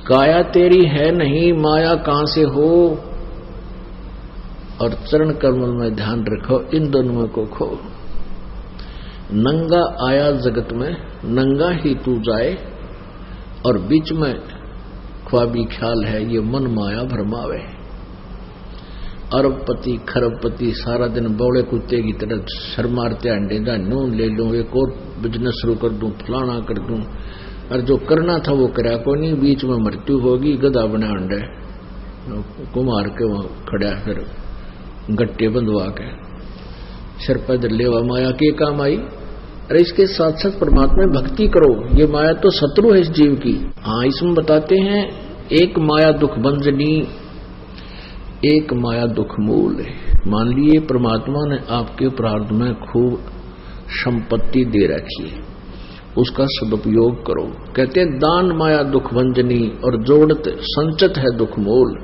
काया तेरी है नहीं, माया कहां से हो। और चरण कमल में ध्यान रखो, इन दोनों को खो। नंगा आया जगत में, नंगा ही तू जाए, और बीच में ख्वाबी ख्याल है ये मन माया भरमावे। अरबपति खरबपति सारा दिन बौड़े कुत्ते की तरह सर मारते अंडे दा, नून ले लूं, एक और बिजनेस शुरू कर दूं, फलाना कर दूं, और जो करना था वो करा को नहीं, बीच में मृत्यु होगी, गधा बना अंडे कुमार के वहां खड़ा, फिर गट्टे बंधवा के सिर पर लेवा, माया के काम आई। अरे इसके साथ साथ परमात्मा में भक्ति करो, ये माया तो शत्रु है इस जीव की। हाँ, इसमें बताते हैं एक माया दुख भंजनी, एक माया दुख मूल है। मान लिए परमात्मा ने आपके प्रारब्ध में खूब संपत्ति दे रखी है, उसका सदुपयोग करो। कहते हैं दान माया दुख भंजनी, और जोड़त संचत है दुख मूल।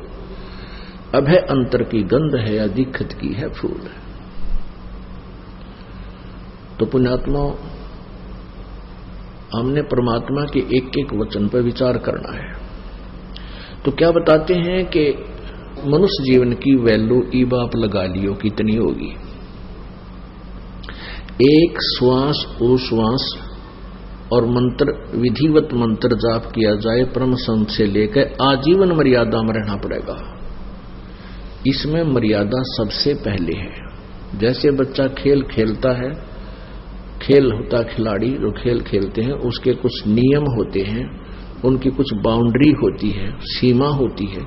अब है अंतर की गंध है, या दिक्कत की है फूल। तो पुण्यात्मा, हमने परमात्मा के एक एक वचन पर विचार करना है। तो क्या बताते हैं कि मनुष्य जीवन की वैल्यू ई बाप लगा लियो कितनी होगी। एक श्वास उश्वास और मंत्र, विधिवत मंत्र जाप किया जाए परम संत से लेकर आजीवन मर्यादा में रहना पड़ेगा। इसमें मर्यादा सबसे पहले है। जैसे बच्चा खेल खेलता है, खेल होता खिलाड़ी जो खेल खेलते हैं उसके कुछ नियम होते हैं, उनकी कुछ बाउंड्री होती है, सीमा होती है।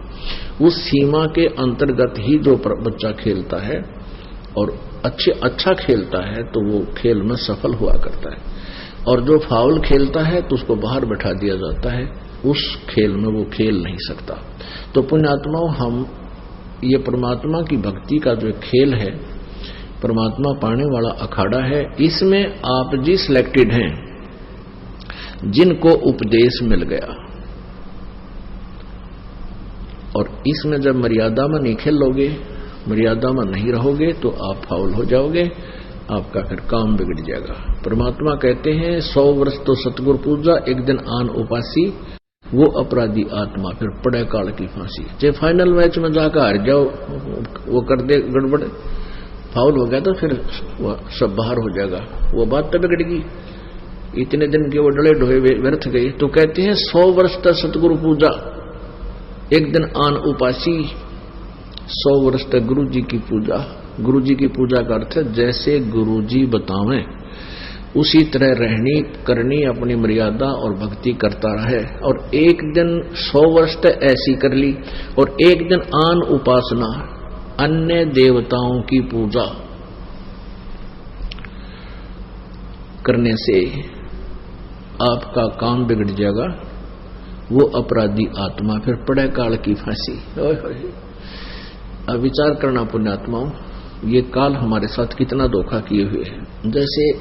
उस सीमा के अंतर्गत ही जो बच्चा खेलता है और अच्छा खेलता है तो वो खेल में सफल हुआ करता है, और जो फाउल खेलता है तो उसको बाहर बैठा दिया जाता है, उस खेल में वो खेल नहीं सकता। तो पुण्यात्माओं, हम ये परमात्मा की भक्ति का जो खेल है, परमात्मा पाने वाला अखाड़ा है, इसमें आप जी सिलेक्टेड हैं जिनको उपदेश मिल गया, और इसमें जब मर्यादा में नहीं खेलोगे, मर्यादा में नहीं रहोगे तो आप फाउल हो जाओगे, आपका फिर काम बिगड़ जाएगा। परमात्मा कहते हैं 100 वर्ष तो सतगुरु पूजा, एक दिन आन उपासी, वो अपराधी आत्मा फिर पड़े काल की फांसी। चाहे फाइनल मैच में जाकर हार जाओ, वो कर दे गड़बड़, फाउल हो गया तो फिर सब बाहर हो जाएगा, वो बात तो बिगड़ेगी। इतने दिन के वो डले ढोए व्यर्थ गए। तो कहते हैं 100 वर्ष तक सतगुरु पूजा, एक दिन आन उपासी। 100 वर्ष तक गुरु जी की पूजा। गुरु जी की पूजा का अर्थ है जैसे गुरु जी बतावें उसी तरह रहनी करनी, अपनी मर्यादा और भक्ति करता रहे। और एक दिन 100 वर्ष तक ऐसी कर ली, और एक दिन आन उपासना, अन्य देवताओं की पूजा करने से आपका काम बिगड़ जाएगा, वो अपराधी आत्मा फिर पड़े काल की फांसी। अब विचार करना पुण्यात्माओं, ये काल हमारे साथ कितना धोखा किए हुए है। जैसे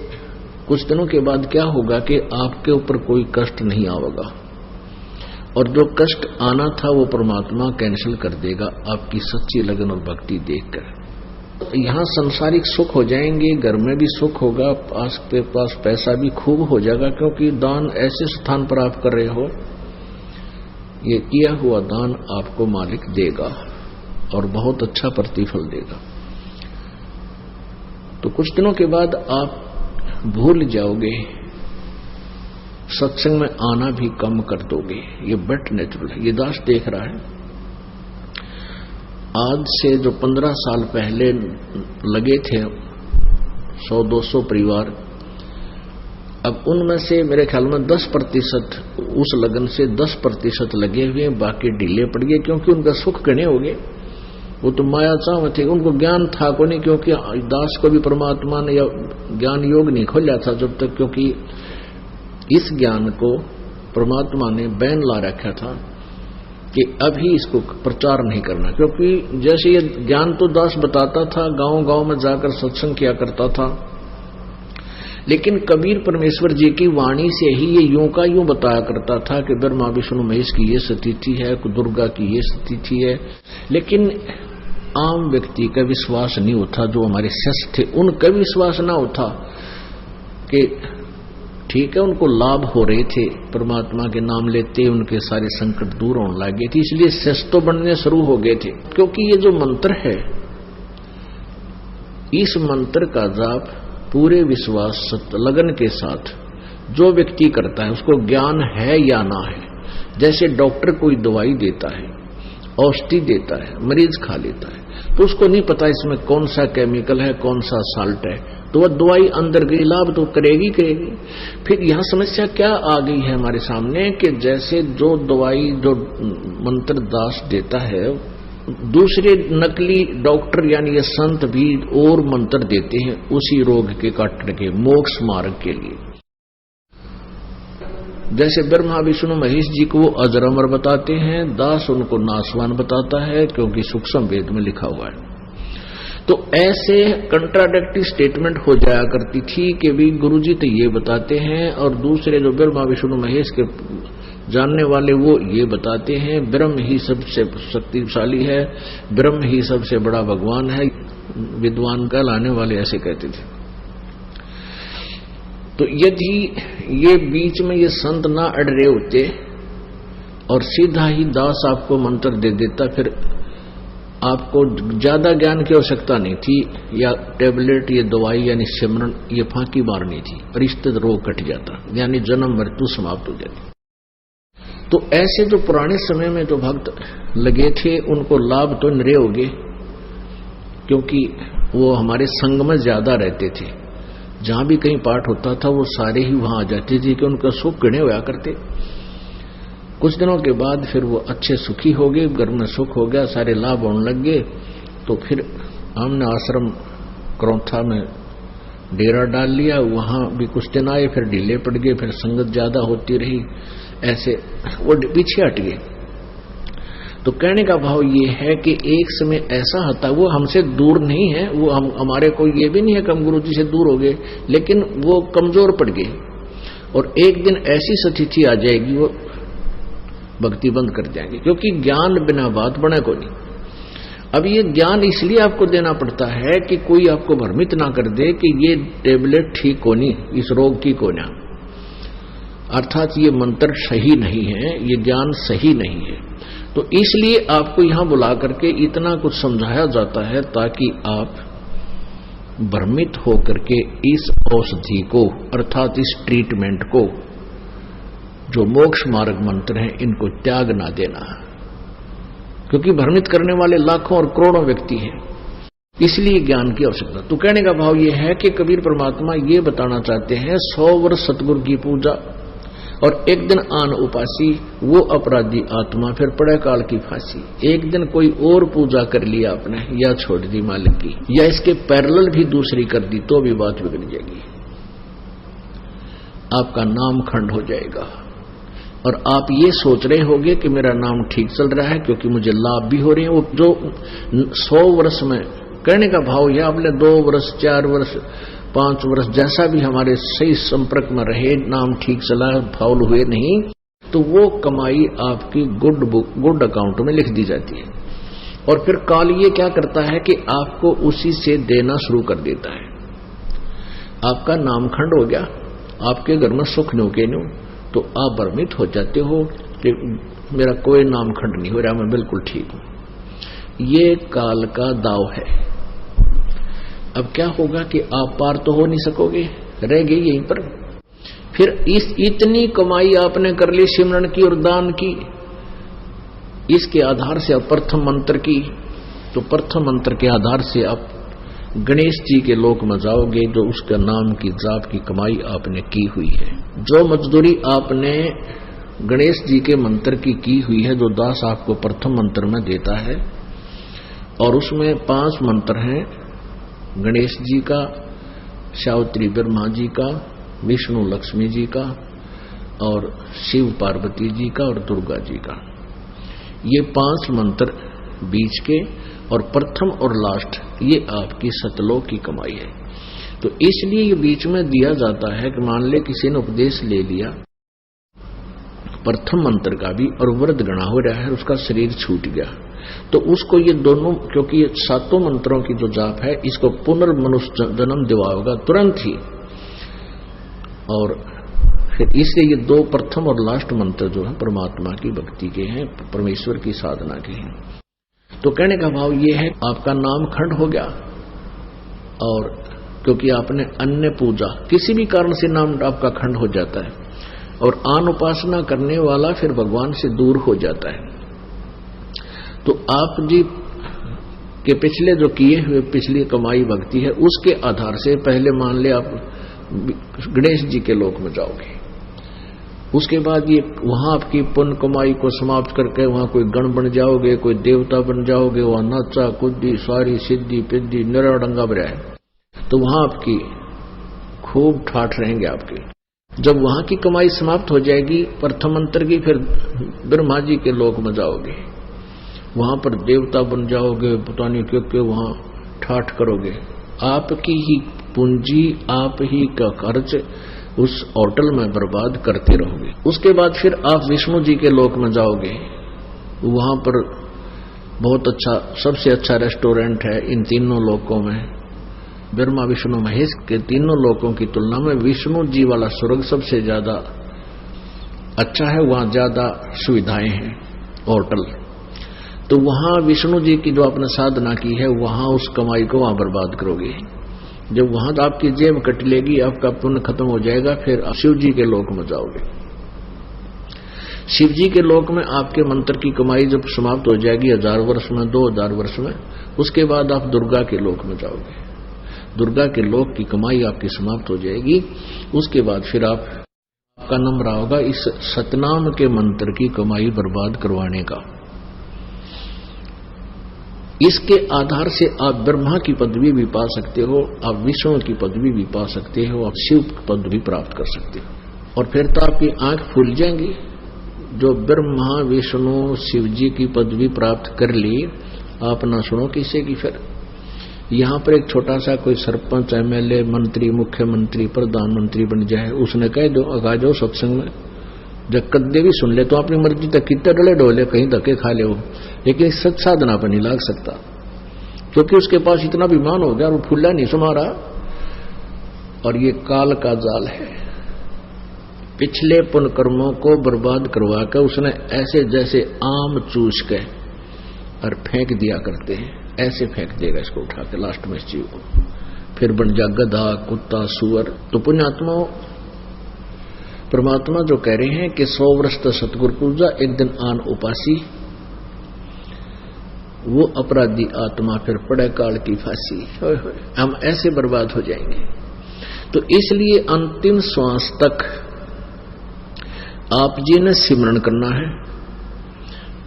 कुछ दिनों के बाद क्या होगा कि आपके ऊपर कोई कष्ट नहीं आएगा, और जो कष्ट आना था वो परमात्मा कैंसिल कर देगा आपकी सच्ची लगन और भक्ति देखकर। यहाँ सांसारिक सुख हो जाएंगे, घर में भी सुख होगा, आपके पास पैसा भी खूब हो जाएगा, क्योंकि दान ऐसे स्थान पर आप कर रहे हो, ये किया हुआ दान आपको मालिक देगा और बहुत अच्छा प्रतिफल देगा। तो कुछ दिनों के बाद आप भूल जाओगे, सत्संग में आना भी कम कर दोगे, ये बट नेचुरल है। ये दास देख रहा है, आज से जो 15 साल पहले लगे थे 100-200 परिवार, अब उनमें से मेरे ख्याल में 10% उस लगन से 10% लगे हुए, बाकी ढीले पड़ गए, क्योंकि उनका सुख गणे हो गए। वो तो माया चाह थे, उनको ज्ञान था को नहीं, क्योंकि दास को भी परमात्मा ने या ज्ञान योग नहीं खोला था जब तक, क्योंकि इस ज्ञान को परमात्मा ने बैन ला रखा था कि अभी इसको प्रचार नहीं करना। क्योंकि जैसे ये ज्ञान तो दास बताता था, गांव-गांव में जाकर सत्संग किया करता था, लेकिन कबीर परमेश्वर जी की वाणी से ही ये यूं का यूं बताया करता था कि ब्रह्मा विष्णु महेश की ये स्थिति है, दुर्गा की ये स्थिति है, लेकिन आम व्यक्ति का विश्वास नहीं होता। जो हमारे शिष्य थे उनका विश्वास ना होता कि ठीक है, उनको लाभ हो रहे थे, परमात्मा के नाम लेते उनके सारे संकट दूर होने लगे थे, इसलिए शेष तो बनने शुरू हो गए थे। क्योंकि ये जो मंत्र है, इस मंत्र का जाप पूरे विश्वास लगन के साथ जो व्यक्ति करता है, उसको ज्ञान है या ना है। जैसे डॉक्टर कोई दवाई देता है, औषधि देता है, मरीज खा लेता है, तो उसको नहीं पता इसमें कौन सा केमिकल है, कौन सा साल्ट है, तो वह दवाई अंदर गई, लाभ तो करेगी। फिर यहां समस्या क्या आ गई है हमारे सामने कि जैसे जो दवाई जो मंत्र दास देता है, दूसरे नकली डॉक्टर यानी ये संत भी और मंत्र देते हैं उसी रोग के काटने के, मोक्ष मार्ग के लिए। जैसे ब्रह्मा विष्णु महेश जी को वो अजर अमर बताते हैं, दास उनको नासवान बताता है, क्योंकि सूक्ष्म वेद में लिखा हुआ है। तो ऐसे कंट्राडिक्टरी स्टेटमेंट हो जाया करती थी कि भी गुरुजी तो ये बताते हैं और दूसरे जो ब्रह्मा विष्णु महेश के जानने वाले वो ये बताते हैं, ब्रह्म ही सबसे शक्तिशाली है, ब्रह्म ही सबसे बड़ा भगवान है, विद्वान का लाने वाले ऐसे कहते थे। तो यदि ये बीच में ये संत ना अड़ रहे होते और सीधा ही दास आपको मंत्र दे देता, फिर आपको ज्यादा ज्ञान की आवश्यकता नहीं थी, या टेबलेट, ये दवाई यानी सिमरन, ये फांकी मारनी थी, रिश्ते रोग कट जाता, यानी जन्म मृत्यु समाप्त हो जाती। तो ऐसे जो पुराने समय में जो भक्त लगे थे, उनको लाभ तो निरे हो गए, क्योंकि वो हमारे संग में ज्यादा रहते थे। जहां भी कहीं पाठ होता था वो सारे ही वहां आ जाते थे कि उनका सुख गिने हुआ करते। कुछ दिनों के बाद फिर वो अच्छे सुखी हो गए, घर में सुख हो गया, सारे लाभ होने लग गए। तो फिर हमने आश्रम करौथा में डेरा डाल लिया, वहां भी कुछ दिन आए, फिर ढीले पड़ गए, फिर संगत ज्यादा होती रही, ऐसे वो पीछे हट गए। तो कहने का भाव ये है कि एक समय ऐसा होता, वो हमसे दूर नहीं है, वो हमारे को ये भी नहीं है कि हम गुरु जी से दूर हो गए, लेकिन वो कमजोर पड़ गए और एक दिन ऐसी स्थिति आ जाएगी वो भक्ति बंद कर जाएंगे, क्योंकि ज्ञान बिना बात बने को नहीं। अब ये ज्ञान इसलिए आपको देना पड़ता है कि कोई आपको भ्रमित ना कर दे कि ये टेबलेट ठीक होनी, इस रोग की कोना, अर्थात ये मंत्र सही नहीं है, ये ज्ञान सही नहीं है। तो इसलिए आपको यहां बुला करके इतना कुछ समझाया जाता है ताकि आप भ्रमित होकर के इस औषधि को, अर्थात इस ट्रीटमेंट को, जो मोक्ष मार्ग मंत्र हैं, इनको त्याग ना देना, क्योंकि भ्रमित करने वाले लाखों और करोड़ों व्यक्ति हैं, इसलिए ज्ञान की आवश्यकता। तो कहने का भाव यह है कि कबीर परमात्मा ये बताना चाहते हैं, 100 वर्ष सतगुरु की पूजा और एक दिन आन उपासी, वो अपराधी आत्मा फिर पड़े काल की फांसी। एक दिन कोई और पूजा कर लिया आपने, या छोड़ दी मालिक की, या इसके पैरेलल भी दूसरी कर दी, तो भी बात बिगड़ जाएगी, आपका नाम खंड हो जाएगा। और आप ये सोच रहे होंगे कि मेरा नाम ठीक चल रहा है क्योंकि मुझे लाभ भी हो रहे हैं। वो जो 100 वर्ष में, कहने का भाव यह, आपने 2 वर्ष 4 वर्ष 5 वर्ष जैसा भी हमारे सही संपर्क में रहे, नाम ठीक चला, फाउल हुए नहीं, तो वो कमाई आपकी गुड अकाउंट में लिख दी जाती है। और फिर काल ये क्या करता है कि आपको उसी से देना शुरू कर देता है। आपका नाम खंड हो गया, आपके घर में सुख नो के नो, तो आप भ्रमित हो जाते हो कि मेरा कोई नाम खंड नहीं हो रहा, मैं बिल्कुल ठीक हूं। ये काल का दाव है। अब क्या होगा कि आप पार तो हो नहीं सकोगे, रह गई यहीं पर। फिर इतनी कमाई आपने कर ली सिमरन की और दान की, इसके आधार से आप प्रथम मंत्र की, तो प्रथम मंत्र के आधार से आप गणेश जी के लोक में जाओगे, जो उसका नाम की जाप की कमाई आपने की हुई है। जो मजदूरी आपने गणेश जी के मंत्र की हुई है, जो दास आपको प्रथम मंत्र में देता है, और उसमें 5 मंत्र हैं, गणेश जी का, सावित्री ब्रह्मा जी का, विष्णु लक्ष्मी जी का, और शिव पार्वती जी का, और दुर्गा जी का। ये 5 मंत्र बीच के और प्रथम और लास्ट, ये आपकी सतलोक की कमाई है। तो इसलिए ये बीच में दिया जाता है कि मान ले किसी ने उपदेश ले लिया प्रथम मंत्र का भी और वृद्ध गणा हो रहा है, उसका शरीर छूट गया, तो उसको ये दोनों, क्योंकि ये 7 मंत्रों की जो जाप है, इसको पुनर्मनुष्य जन्म दिवाएगा तुरंत ही। और फिर इसलिए ये दो प्रथम और लास्ट मंत्र जो है परमात्मा की भक्ति के हैं, परमेश्वर की साधना के हैं। तो कहने का भाव ये है, आपका नाम खंड हो गया, और क्योंकि आपने अन्य पूजा, किसी भी कारण से नाम आपका खंड हो जाता है, और आन उपासना करने वाला फिर भगवान से दूर हो जाता है। तो आप जी के पिछले जो किए हुए पिछली कमाई भक्ति है, उसके आधार से पहले मान ले आप गणेश जी के लोक में जाओगे, उसके बाद ये वहां आपकी पुण्य कमाई को समाप्त करके वहां कोई गण बन जाओगे, कोई देवता बन जाओगे, वहां नाचा कुद्दी सारी सिद्धि पिद्धि निराडंगा बरा है, तो वहां आपकी खूब ठाठ रहेंगे आपके। जब वहां की कमाई समाप्त हो जाएगी प्रथम मंत्र की, फिर ब्रह्मा जी के लोक में जाओगे, वहां पर देवता बन जाओगे, पता नहीं क्यों वहां ठाठ करोगे। आपकी ही पूंजी, आप ही का खर्च उस होटल में बर्बाद करते रहोगे। उसके बाद फिर आप विष्णु जी के लोक में जाओगे, वहां पर बहुत अच्छा, सबसे अच्छा रेस्टोरेंट है इन तीनों लोकों में। ब्रह्मा विष्णु महेश के तीनों लोकों की तुलना में विष्णु जी वाला स्वर्ग सबसे ज्यादा अच्छा है, वहां ज्यादा सुविधाएं हैं होटल। तो वहां विष्णु जी की जो आपने साधना की है, वहां उस कमाई को वहां बर्बाद करोगे। जब वहां तो आपकी जेब कट लेगी, आपका पुण्य खत्म हो जाएगा, फिर शिव जी के लोक में जाओगे। शिव जी के लोक में आपके मंत्र की कमाई जब समाप्त हो जाएगी 1000 वर्ष में, 2000 वर्ष में, उसके बाद आप दुर्गा के लोक में जाओगे। दुर्गा के लोक की कमाई आपकी समाप्त हो जाएगी। उसके बाद फिर आपका नाम रहा होगा इस सतनाम के मंत्र की कमाई बर्बाद करवाने का। इसके आधार से आप ब्रह्मा की पदवी भी पा सकते हो, आप विष्णु की पदवी भी पा सकते हो, आप शिव की पदवी प्राप्त कर सकते हो। और फिर तो आपकी आंख फूल जाएंगी। जो ब्रह्मा विष्णु शिव जी की पदवी प्राप्त कर ली, आप ना सुनो किसी की। फिर यहां पर एक छोटा सा कोई सरपंच, एमएलए, मंत्री, मुख्यमंत्री, प्रधानमंत्री बन जाए, उसने कह दो आ जाओ सत्संग में, जब कद्दे भी सुन ले तो अपनी मर्जी तक कितने डले डोले कहीं धक्के खा ले वो, लेकिन सच साधना पर नहीं लाग सकता, क्योंकि उसके पास इतना अभिमान हो गया और वो फूला नहीं समा रहा। और ये काल का जाल है, पिछले पुण्य कर्मों को बर्बाद करवा कर उसने ऐसे जैसे आम चूस के और फेंक दिया करते हैं, ऐसे फेंक देगा इसको उठा के लास्ट में इस जीव को, फिर बन जा गधा, कुत्ता, सुअर। तो पुण्यात्मा परमात्मा जो कह रहे हैं कि 100 वर्ष तो सतगुरु पूजा, एक दिन आन उपासी, वो अपराधी आत्मा फिर पड़े काल की फांसी। हम ऐसे बर्बाद हो जाएंगे। तो इसलिए अंतिम श्वास तक आप जी ने सिमरण करना है,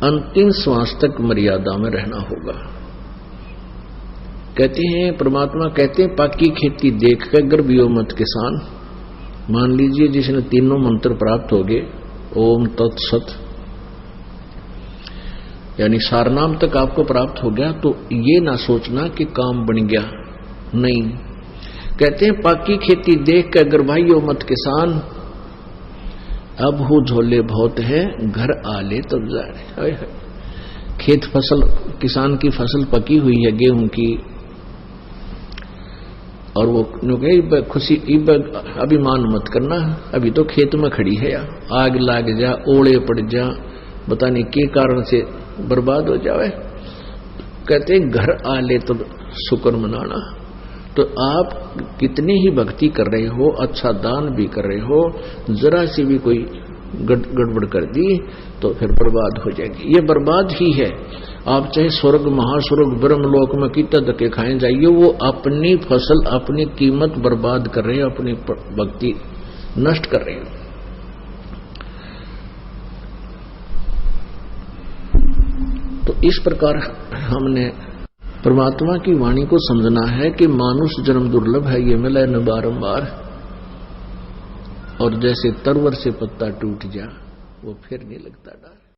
अंतिम श्वास तक मर्यादा में रहना होगा। कहते हैं परमात्मा कहते हैं, पाकी खेती देख कर गर्भियो मत किसान। मान लीजिए जिसने तीनों मंत्र प्राप्त हो गए, ओम तत्सत यानी सारनाम तक आपको प्राप्त हो गया, तो ये ना सोचना कि काम बन गया, नहीं। कहते हैं पाकी खेती देख कर अगर भाइयों मत किसान, अब हो झोले बहुत है घर आले तब जाए। खेत फसल, किसान की फसल पकी हुई है गेहूं की, और वो खुशी अभिमान मत करना, अभी तो खेत में खड़ी है, आग लाग जा, ओले पड़ जा, पता नहीं के कारण से बर्बाद हो जावे। कहते हैं घर आले तो शुक्र मनाना। तो आप कितनी ही भक्ति कर रहे हो, अच्छा दान भी कर रहे हो, जरा सी भी कोई गड़बड़ कर दी तो फिर बर्बाद हो जाएगी। ये बर्बाद ही है। आप चाहे स्वर्ग, महास्वर्ग, ब्रह्मलोक में कितना धक्के खाए जाइए, वो अपनी फसल, अपनी कीमत बर्बाद कर रहे हैं, अपनी भक्ति नष्ट कर रहे हैं। तो इस प्रकार हमने परमात्मा की वाणी को समझना है कि मानुष जन्म दुर्लभ है, ये मिला न बारंबार, और जैसे तरवर से पत्ता टूट जा वो फिर नहीं लगता डार।